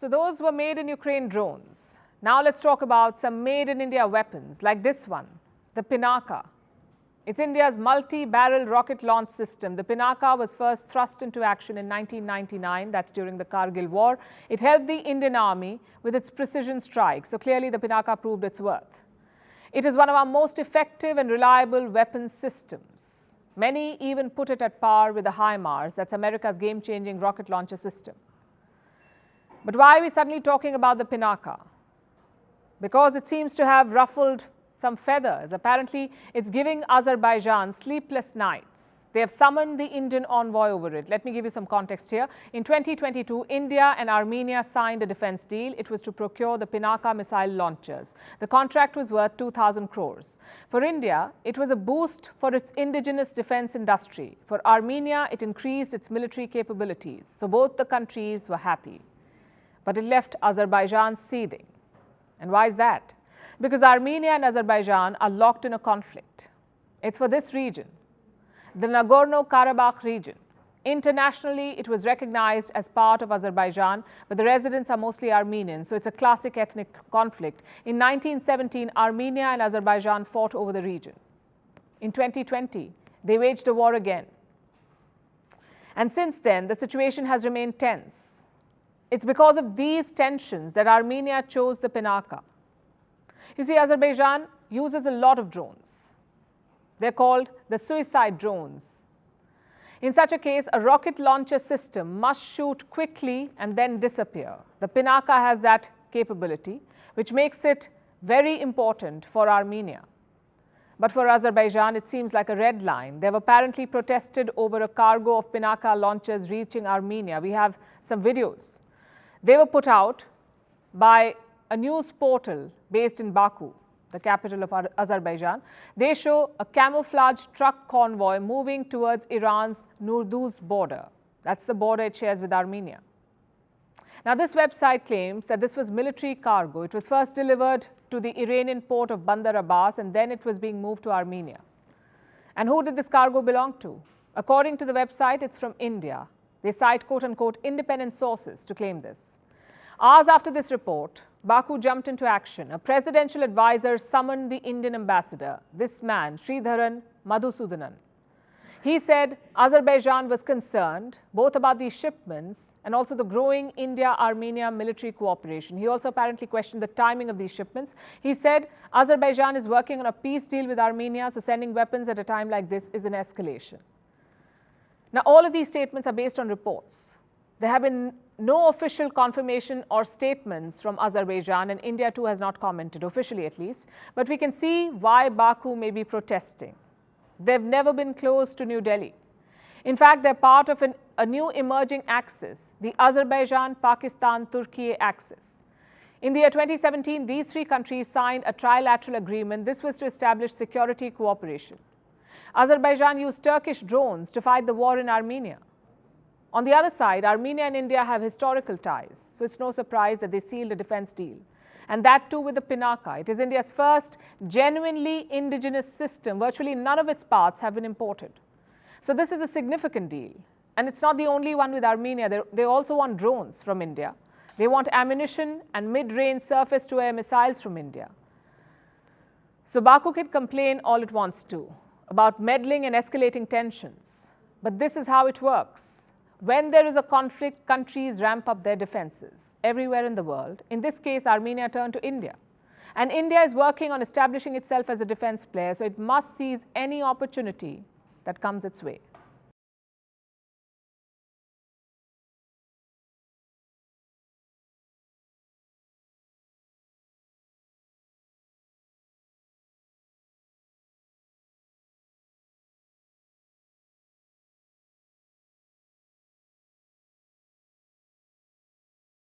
So those were made in Ukraine drones. Now let's talk about some made in India weapons like this one, the Pinaka. It's India's multi-barrel rocket launch system. The Pinaka was first thrust into action in 1999, that's during the Kargil war. It helped the Indian Army with its precision strike, so clearly the Pinaka proved its worth. It is one of our most effective and reliable weapons systems. Many even put it at par with the HIMARS, that's America's game-changing rocket launcher system. But why are we suddenly talking about the Pinaka? Because it seems to have ruffled some feathers. Apparently, it's giving Azerbaijan sleepless nights. They have summoned the Indian envoy over it. Let me give you some context here. In 2022, India and Armenia signed a defense deal. It was to procure the Pinaka missile launchers. The contract was worth 2,000 crores. For India, it was a boost for its indigenous defense industry. For Armenia, it increased its military capabilities. So both the countries were happy. But it left Azerbaijan seething. And why is that? Because Armenia and Azerbaijan are locked in a conflict. It's for this region, the Nagorno-Karabakh region. Internationally, it was recognized as part of Azerbaijan, but the residents are mostly Armenians, so it's a classic ethnic conflict. In 1917, Armenia and Azerbaijan fought over the region. In 2020, they waged a war again. And since then, the situation has remained tense. It's because of these tensions that Armenia chose the Pinaka. You see, Azerbaijan uses a lot of drones. They're called the suicide drones. In such a case, a rocket launcher system must shoot quickly and then disappear. The Pinaka has that capability, which makes it very important for Armenia. But for Azerbaijan, it seems like a red line. They've apparently protested over a cargo of Pinaka launchers reaching Armenia. We have some videos. They were put out by a news portal based in Baku, the capital of Azerbaijan. They show a camouflaged truck convoy moving towards Iran's Nurduz border. That's the border it shares with Armenia. Now, this website claims that this was military cargo. It was first delivered to the Iranian port of Bandar Abbas, and then it was being moved to Armenia. And who did this cargo belong to? According to the website, it's from India. They cite quote-unquote independent sources to claim this. Hours after this report, Baku jumped into action. A presidential advisor summoned the Indian ambassador, this man, Sridharan Madhusudanan. He said Azerbaijan was concerned both about these shipments and also the growing India-Armenia military cooperation. He also apparently questioned the timing of these shipments. He said Azerbaijan is working on a peace deal with Armenia, so sending weapons at a time like this is an escalation. Now, all of these statements are based on reports. There have been no official confirmation or statements from Azerbaijan, and India too has not commented, officially at least. But we can see why Baku may be protesting. They've never been close to New Delhi. In fact, they're part of a new emerging axis, the Azerbaijan-Pakistan-Turkey axis. In the year 2017, these three countries signed a trilateral agreement. This was to establish security cooperation. Azerbaijan used Turkish drones to fight the war in Armenia. On the other side, Armenia and India have historical ties, so it's no surprise that they sealed a defense deal. And that too with the Pinaka. It is India's first genuinely indigenous system. Virtually none of its parts have been imported. So this is a significant deal. And it's not the only one with Armenia. They also want drones from India. They want ammunition and mid-range surface-to-air missiles from India. So Baku can complain all it wants to about meddling and escalating tensions. But this is how it works. When there is a conflict, countries ramp up their defenses everywhere in the world. In this case, Armenia turned to India. And India is working on establishing itself as a defense player, so it must seize any opportunity that comes its way.